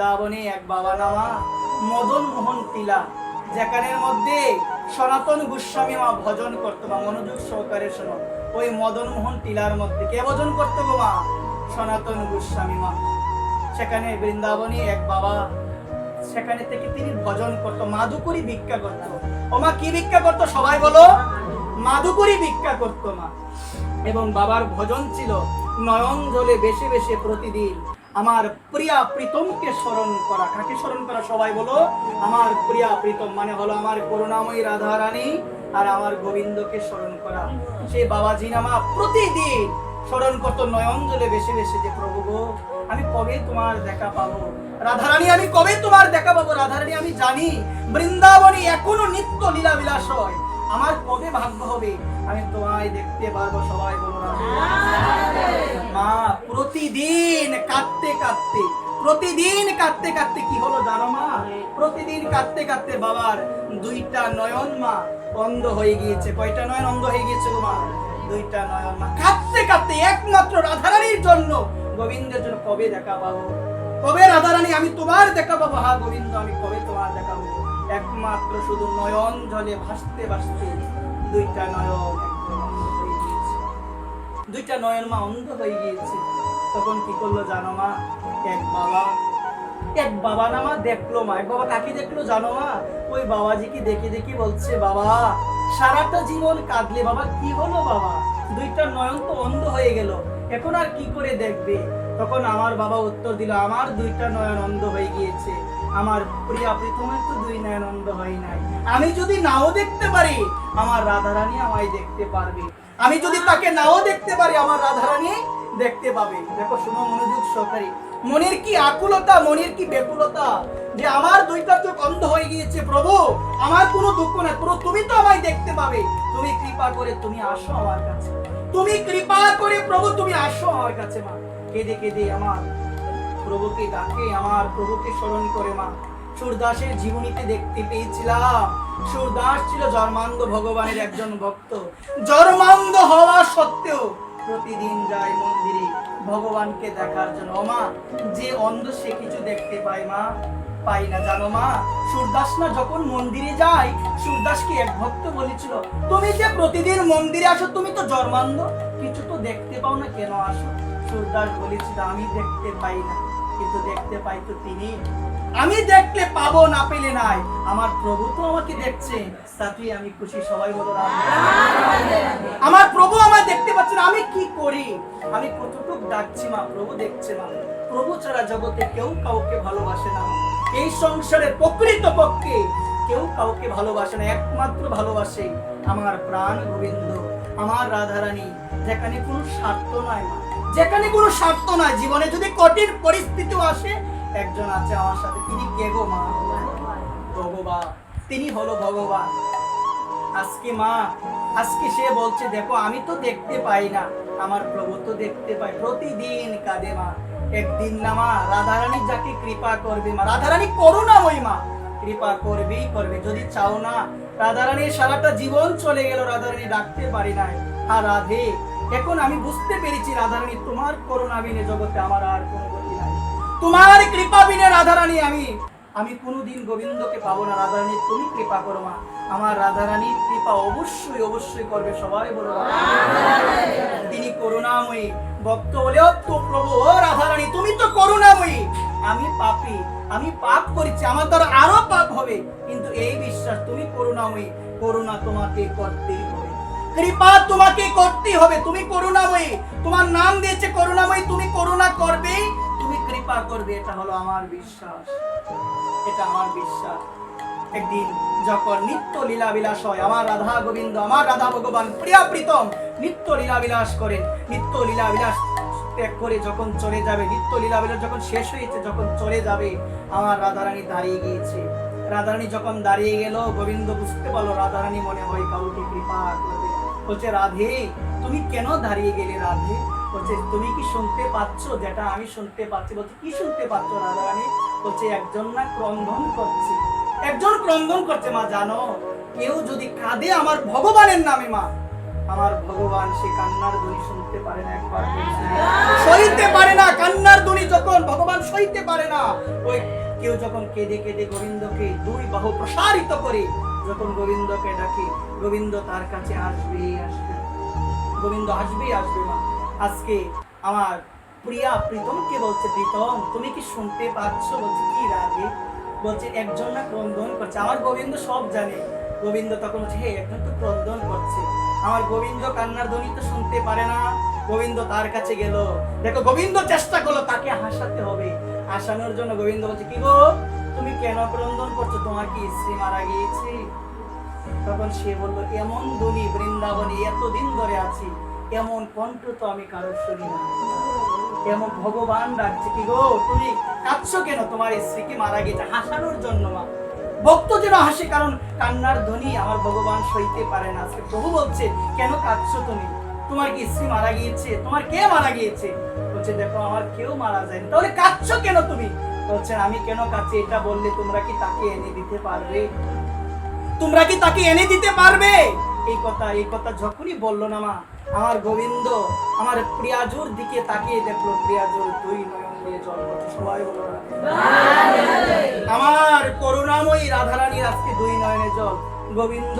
বৃন্দাবনে এক বাবা নামা মদন মোহন টিলা, যেখানের মধ্যে সনাতন গোস্বামী মা ভজন করতো। মা মনোযোগ সহকারে শোনো, ওই মদন মোহন টিলার মধ্যে কে ভজন করতো গো মা? সনাতন গোস্বামী মা। সেখানে বৃন্দাবনে এক বাবা, সেখানে থেকে তিনি ভজন করতো, মাধুকরী ভিক্ষা করতো। ও মা কি ভিক্ষা করতো সবাই বলো? মাধুকরী ভিক্ষা করতো মা। এবং বাবার ভজন ছিল নয়ন জলে বেশে বেশে প্রতিদিন আমার প্রিয়া প্রীতমকে স্মরণ করা। কাকে স্মরণ করা সবাই বলো? আমার প্রিয়া প্রীতম মানে হলো আমার করুণাময়ী রাধা রানী আর আমার গোবিন্দকে স্মরণ করা। সেই বাবাজি নামা প্রতিদিন স্মরণ করতো নয়ন জলে বেশে বেশে, যে প্রভু গো আমি কবে তোমার দেখা পাবো, রাধারানী আমি কবে তোমার দেখা পাবো, রাধারানী আমি জানি বৃন্দাবনে এখনো নিত্য লীলা বিলাস হয়, আমার কবে ভাগ্য হবে আমি তোমায় দেখতে পারবো। সবাই বলো না মা। প্রতিদিন কাঁদতে কাঁদতে, প্রতিদিন কাঁদতে কাঁদতে কি হলো জানো মা? প্রতিদিন কাঁদতে কাঁদতে বাবার দুইটা নয়ন মা অন্ধ হয়ে গিয়েছে। কয়টা নয়ন অন্ধ হয়ে গিয়েছে গো মা? দুইটা নয়ন মা। কাঁদতে কাঁদতে একমাত্র রাধারানীর জন্য, গোবিন্দের জন্য কবে দেখা পাবো, কবে রাধারানী আমি তোমার দেখা পাবো, হ্যাঁ গোবিন্দ আমি কবে তোমার দেখা পাবো। একমাত্র শুধু নয়ন জলে ভাসতে ভাসতে দুইটা নয়ন দুইটা নয়ন মা অন্ধ হয়ে গিয়েছে। তখন কি করলো জানো মা? এক বাবা না মা দেখলো মা। এক বাবা কাকে দেখলো জানো মা? ওই বাবাজিকে দেখে দেখে বলছে, বাবা সারাটা জীবন কাঁদলে, বাবা কি হলো বাবা? দুইটা নয়ন তো অন্ধ হয়ে গেল, এখন আর কি করে দেখবে? তখন আমার বাবা উত্তর দিল, আমার দুইটা নয়ন অন্ধ হয়ে গিয়েছে, আমার প্রিয়া প্রীতমের তো দুই নয়ন অন্ধ হয় নাই। আমি যদি নাও দেখতে পারি আমার রাধারানী আমায় দেখতে পারবে, আমি যদি তাকে নাও দেখতে পারি আমার রাধারানী দেখতে পাবে। দেখো শুনো মনোযোগ সহকারে, মনের কি আকুলতা, মনের কি ব্যাকুলতা, যে আমার দুইটা চোখ অন্ধ হয়ে গিয়েছে প্রভু, আমার কোনো দুঃখ নাই প্রভু, তুমি তো আমায় দেখতে পাবে, তুমি কৃপা করে তুমি আসো আমার কাছে, তুমি কৃপা করে প্রভু তুমি আসো আমার কাছে। মা কেঁদে কেঁদে আমার প্রভুকে ডাকে, আমার প্রভুকে স্মরণ করে মা। সুরদাসের জীবনীতে দেখতে পেয়েছিলাম, সুরদাস ছিল জন্মান্ধ ভগবানের একজন ভক্ত। জন্মান্ধ হওয়া সত্ত্বেও প্রতিদিন যায় মন্দিরে ভগবানকে দেখার জন্য। মা যে অন্ধ সে কিছু দেখতে পায় মা? পাই না জানো মা। সুরদাস না যখন মন্দিরে যায়, সুরদাসকে এক ভক্ত বলেছিল, তুমি যে প্রতিদিন মন্দিরে আসো তুমি তো জন্মান্ধ, কিছু তো দেখতে পাও না, কেন আসো? সুরদাস বলেছিল, আমি দেখতে পাই না কিন্তু দেখতে পাই তো তিনি, আমি দেখলে পাবো না পেলে নাই, আমার প্রভু তো আমাকে দেখছে, তাতেই আমি খুশি। সবাই বলো আমার প্রভু আমায় দেখতে পাচ্ছে না, আমি কি করি? আমি কতটুকু ডাকছি মা, প্রভু দেখছে না। প্রভু ছাড়া জগতে কেউ কাউকে ভালোবাসে না, এই সংসারে প্রকৃত পক্ষে কেউ কাউকে ভালোবাসে না, একমাত্র ভালোবাসে আমার প্রাণ গোবিন্দ, আমার রাধারানী। যেখানে কোনো স্বার্থ নাই মা, যেখানে কোনো স্বার্থ নাই, জীবনে যদি কঠিন পরিস্থিতিও আসে, একজন আছে আমার সাথে, তিনি কে গো মা? ভগবান, তিনি হলো ভগবান। আজকে মা, আজকে সে বলছে, দেখো আমি তো দেখতে পাই না, আমার প্রভু তো দেখতে পায়। প্রতিদিন কাঁদে মা। একদিন না মা রাধারানী যাকে কৃপা করবে মা, রাধারানী করুণাময়ী মা, কৃপা করবেই করবে। যদি চাও না, রাধারানীর সারাটা জীবন চলে গেল, রাধারানী ডাকতে পারি নাই, আর রাধে এখন আমি বুঝতে পেরেছি রাধারানী তোমার করুণা বিনে জগতে আমার আর কোনো গতি নাই, তোমার কৃপা বিনে রাধারানী আমি কোনোদিন গোবিন্দকে পাবো না। রাধারানী তুমি কৃপা করো মা, আমার রাধারানীর কৃপা অবশ্যই অবশ্যই করবে। সবাই বলো তিনি করুণাময়ী। ভক্ত বলেও তো প্রভু, ও রাধারানী তুমি তো করুণাময়ী, আমি পাপী, আমি পাপ করেছি, আমার দ্বারা আরো পাপ হবে, কিন্তু এই বিশ্বাস তুমি করুণাময়ী, করুণা তোমাকে করতেই হবে, কৃপা তোমাকে করতেই হবে। তুমি করুণাময়ী, তোমার নাম দিয়েছে করুণাময়ী, তুমি করুণা করবে, তুমি কৃপা করবে, এটা হলো আমার বিশ্বাস, এটা আমার বিশ্বাস। একদিন যখন নিত্য লীলা বিলাস হয়, আমার রাধা গোবিন্দ, আমার রাধা ভগবান প্রিয়া প্রীতম নিত্য লীলা বিলাস করেন, নিত্য লীলা বিলাস ত্যাগ করে যখন চলে যাবে, নিত্য লীলা বিলাস যখন শেষ হয়েছে, যখন চলে যাবে, আমার রাধারানী দাঁড়িয়ে গিয়েছে। রাধারানী যখন দাঁড়িয়ে গেল, গোবিন্দ বুঝতে পারলো রাধারানী মনে হয় কাউকে কৃপা করবে। বলছে, রাধে তুমি কেন দাঁড়িয়ে গেলে? রাধে বলছে, তুমি কি শুনতে পাচ্ছ যেটা আমি শুনতে পাচ্ছি? বলছে, কি শুনতে পাচ্ছ রাধারানী? বলছে, একজন না ক্রন্দন করছে, একজন ক্রন্দন করছে। মা জানো, কেউ যদি কাঁদে আমার ভগবানের নামে মা, আমার ভগবান সে কান্নার ধ্বনি শুনতে পারে না, একবার সইতে পারে না কান্নার ধ্বনি, যখন ভগবান সইতে পারে না, ওই কেউ যখন কেঁদে কেঁদে গোবিন্দকে দুই বাহু প্রসারিত করে যখন গোবিন্দকে ডাকে, গোবিন্দ তার কাছে আসবে আসবে, গোবিন্দ আসবে আসবে। মা আজকে আমার প্রিয়া প্রীতমকে বলছে, প্রীতম তুমি কি শুনতে পাচ্ছ? বলছে কি রাগে? বলছে একজন না ক্রন্দন করছে। আমার গোবিন্দ সব জানে। গোবিন্দ তখন বলছে হে একজন তো ক্রন্দন করছে। আমার গোবিন্দ কান্নার ধ্বনি তো শুনতে পারে না। গোবিন্দ তার কাছে গেল, দেখো গোবিন্দ চেষ্টা করলো তাকে হাসাতে হবে। হাসানোর জন্য গোবিন্দ বলছে কি গো তুমি কেন ক্রন্দন করছো? তোমার কি স্ত্রী মারা গিয়েছে? তখন সে বলল এমন ধ্বনি বৃন্দাবনে এতদিন ধরে আছি, এমন কণ্ঠ তো আমি কারোর শুনি না। এমন ভগবান ডাকছে কি গো তুমি কাঁদছো কেন? তোমার স্ত্রী কি মারা গেছে? হাসানোর জন্য। মা ভক্ত যেন হাসে, কারণ কান্নার ধ্বনি আমার ভগবান সইতে পারে না। আজকে প্রভু বলছে কেন কাঁদছো তুমি? তোমার কি স্ত্রী মারা গিয়েছে? তোমার কে মারা গিয়েছে? বলছে দেখো আমার কেউ মারা যায়নি। তাহলে কাঁদছো কেন তুমি? বলছেন আমি কেন কাঁদছি এটা বললে তোমরা কি তাকে এনে দিতে পারবে? তোমরা কি তাকে এনে দিতে পারবে? এই কথা যখনই বললো না মা, আমার গোবিন্দ আমার প্রিয়াজুর দিকে তাকিয়ে দেখলো, প্রিয়াজুর দুই নয়ন দিয়ে জল পড়ছে। সবাই বলো আমার করুণাময়ী রাধারানীর আজকে দুই নয়নে জল। গোবিন্দ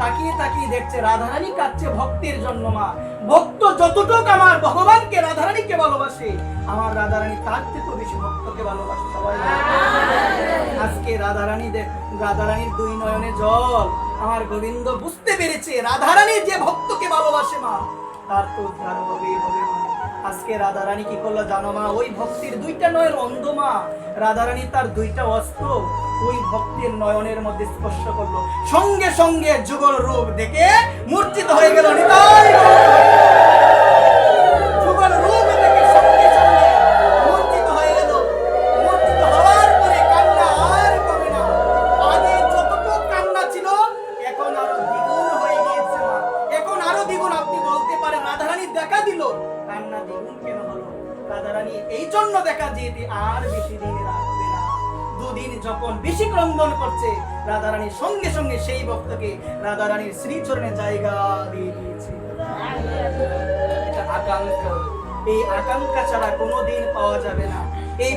তাকিয়ে তাকিয়ে দেখছে রাধারানী কাঁদছে ভক্তের জন্য। মা ভক্ত যতটুকু আমার ভগবানকে রাধারানীকে ভালোবাসে, আমার রাধারানী তার থেকেও বেশি ভক্তকে ভালোবাসে। সবাই আজকে রাধারানীর দুই নয়নে জল। আমার গোবিন্দ বুঝতে পেরেছে রাধারানী যে ভক্তকে ভালোবাসে মা, তার তো উদ্ধার হবেই হবে। মা আজকে রাধারানী কি করলো জানো মা? ওই ভক্তির দুইটা নয়ন অন্ধ মা, রাধারানী তার দুইটা অস্ত্র ওই ভক্তের নয়নের মধ্যে স্পর্শ করলো, সঙ্গে সঙ্গে যুগল রূপ দেখে মূর্ছিত হয়ে গেল। নিতাই যুগল রূপ দেখে সঙ্গে সঙ্গে মূর্ছিত হয়ে গেল। মূর্ছিত হওয়ার পরে কান্না আর কমে না। আগে যতটুকু কান্না ছিল এখন আরো দ্বিগুণ হয়ে গিয়েছে মা, এখন আরো দ্বিগুণ। আপনি বলতে পারেন রাধারানী দেখা দিল, কান্না দ্বিগুণ কেন হলো? রাধারানী এই জন্য দেখা যেতে আর বেশি দিন রাখবে না। দুদিন যখন বেশি ক্রন্দন করছে, রাধারানী সঙ্গে সঙ্গে সেই ভক্তকে রাধারানীর শ্রীচরণে জায়গা দিয়ে দিয়েছে। এটা আকাঙ্ক্ষা, এই আকাঙ্ক্ষা ছাড়া কোনোদিন পাওয়া যাবে না। এই